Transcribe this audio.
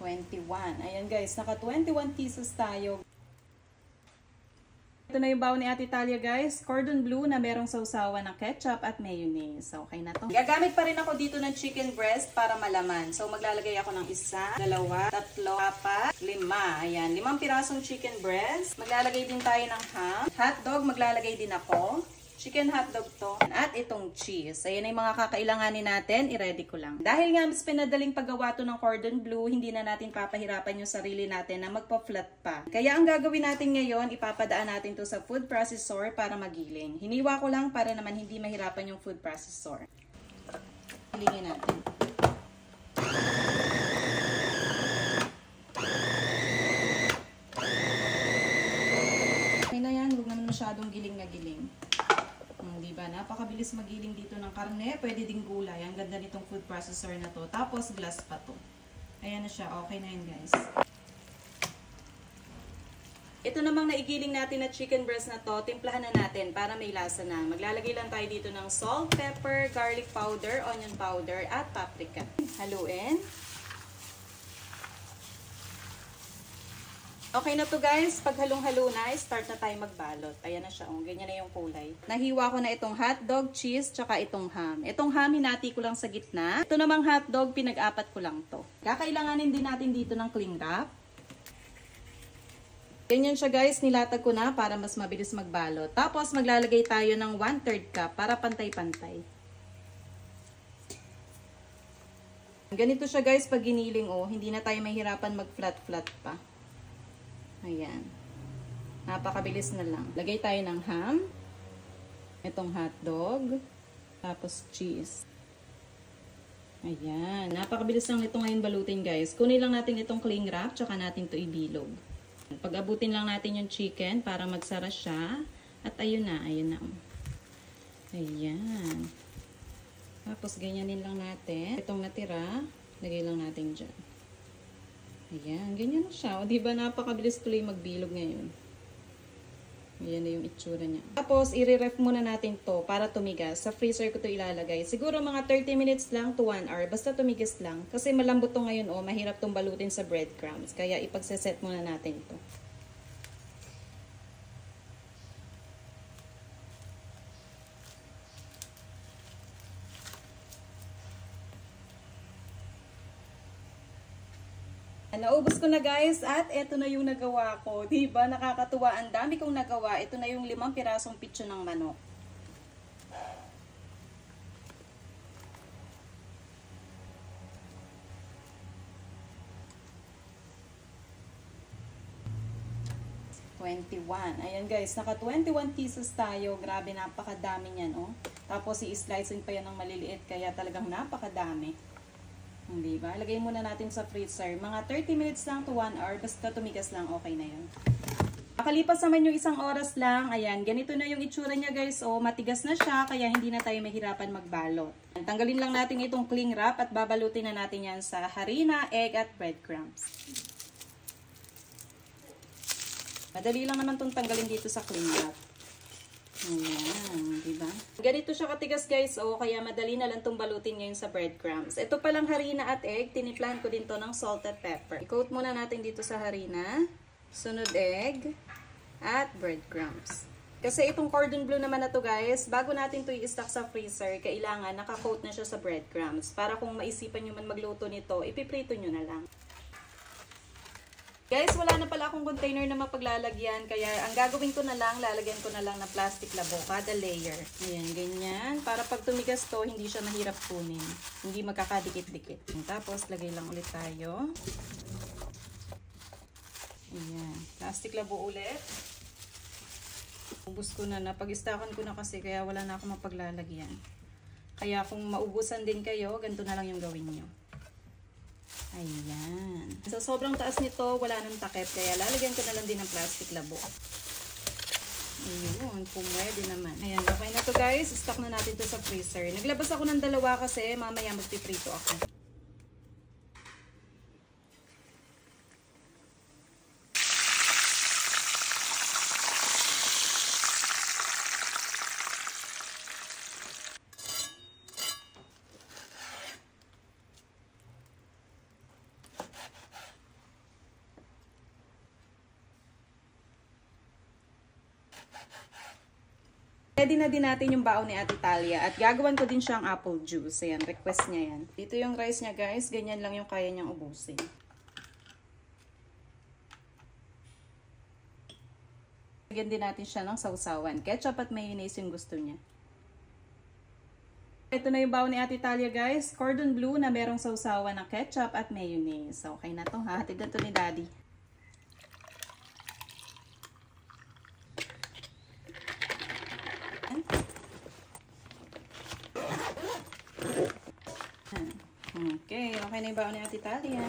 21. Ayan guys, naka 21 pieces tayo. Ito na yung baon ni Ate Talia guys. Cordon bleu na merong sausawan ng ketchup at mayonnaise. Okay na to. Gagamit pa rin ako dito ng chicken breast para malaman. So maglalagay ako ng 1, 2, 3, 4, 5. Ayan, 5 pirasong chicken breast. Maglalagay din tayo ng ham. Hotdog, maglalagay din ako. Chicken hotdog to. At itong cheese. Ayan ay mga kakailanganin natin. I-ready ko lang. Dahil nga mas pinadaling paggawa to ng cordon bleu, hindi na natin papahirapan yung sarili natin na magpa-flat pa. Kaya ang gagawin natin ngayon, ipapadaan natin to sa food processor para magiling. Hiniwa ko lang para naman hindi mahirapan yung food processor. Hilingin natin. Okay na yan. Huwag naman masyadong giling na giling. Diba? Napakabilis magiling dito ng karne. Pwede ding gulay. Ang ganda nitong food processor na to. Tapos glass pa to. Ayan na siya. Okay na yun guys. Ito namang naigiling natin na chicken breast na to. Timplahan na natin para may lasa na. Maglalagay lang tayo dito ng salt, pepper, garlic powder, onion powder, at paprika. Haluin. Okay na to guys, pag halong-halo na, start na tayo magbalot. Ayan na siya, ganyan na yung kulay. Nahiwa ko na itong hotdog, cheese, tsaka itong ham. Itong ham, hinati ko lang sa gitna. Ito namang hotdog, pinag-apat ko lang to. Kakailanganin din natin dito ng cling wrap. Ganyan siya guys, nilatag ko na para mas mabilis magbalot. Tapos maglalagay tayo ng 1/3 cup para pantay-pantay. Ganito siya guys, pag giniling hindi na tayo mahirapan mag-flat-flat pa. Ayan. Napakabilis na lang. Lagay tayo ng ham. Itong hotdog. Tapos cheese. Ayan. Napakabilis lang nito ngayon balutin guys. Kunin lang natin itong cling wrap. Tsaka natin ito ibilog. Pag-abutin lang natin yung chicken para magsara siya. At ayun na. Ayun na. Ayan. Tapos ganyanin lang natin. Itong natira. Lagay lang natin dyan. Ayan, ganyan na siya. O, diba napakabilis tuloy magbilog ngayon. Ayan na yung itsura niya. Tapos, i-ref muna natin to para tumigas. Sa freezer ko to ilalagay. Siguro mga 30 minutes lang to 1 hour. Basta tumigas lang. Kasi malambot to ngayon, mahirap tong balutin sa breadcrumbs. Kaya ipagseset muna natin to. Naubos ko na guys at eto na yung nagawa ko. Diba? Nakakatuwa. Ang dami kong nagawa. Ito na yung 5 pirasong pitso ng manok. Ayan guys, naka 21 pieces tayo. Grabe, napakadami niyan. Tapos i-slicein pa yan ng maliliit. Kaya talagang napakadami. Diba? Lagay muna natin sa freezer. Mga 30 minutes lang to 1 hour. Basta tumigas lang, okay na yun. Makalipas naman yung 1 oras lang. Ayan, ganito na yung itsura niya guys. Matigas na siya, kaya hindi na tayo mahirapan magbalot. Tanggalin lang natin itong cling wrap at babalutin na natin yan sa harina, egg at breadcrumbs. Madali lang naman itong tanggalin dito sa cling wrap. Ayan, diba? Ganito siya katigas guys, kaya madali na lang itong balutin ngayon sa breadcrumbs. Ito palang harina at egg, tiniplahan ko din to ng salt at pepper. I-coat muna natin dito sa harina, sunod egg, at breadcrumbs. Kasi itong cordon bleu naman na to guys, bago natin to i-stock sa freezer, kailangan naka-coat na siya sa breadcrumbs. Para kung maisipan nyo man magluto nito, ipiprito nyo na lang. Guys, wala na pala akong container na mapaglalagyan. Kaya ang gagawin ko na lang, lalagyan ko na lang ng plastic labo. Kada layer. Ayan, ganyan. Para pag tumigas to, hindi siya mahirap kunin. Hindi magkakadikit-dikit. Tapos, lagay lang ulit tayo. Ayan. Plastic labo ulit. Ubus ko na. Napag-stockan ko na kasi kaya wala na akong mapaglalagyan. Kaya kung maubusan din kayo, ganito na lang yung gawin nyo. Ayan. So, sobrang taas nito, wala nang takip. Kaya lalagyan ko na lang din ng plastic labo. Ayun, pumwede naman. Ayan, okay na to guys. Stock na natin to sa freezer. Naglabas ako ng 2 kasi mamaya magpiprito ako. Ready na din natin yung baon ni Ate Talia at gagawan ko din siyang apple juice. Ayan, request niya yan. Dito yung rice niya guys, ganyan lang yung kaya niyang ubusin. Lagyan din natin siya ng sausawan. Ketchup at mayonnaise yung gusto niya. Ito na yung baon ni Ate Talia guys. Cordon bleu na merong sausawan ng ketchup at mayonnaise. Okay na to ha. Hatid na to ni Daddy. Okay na yung baon ni Ate Talia.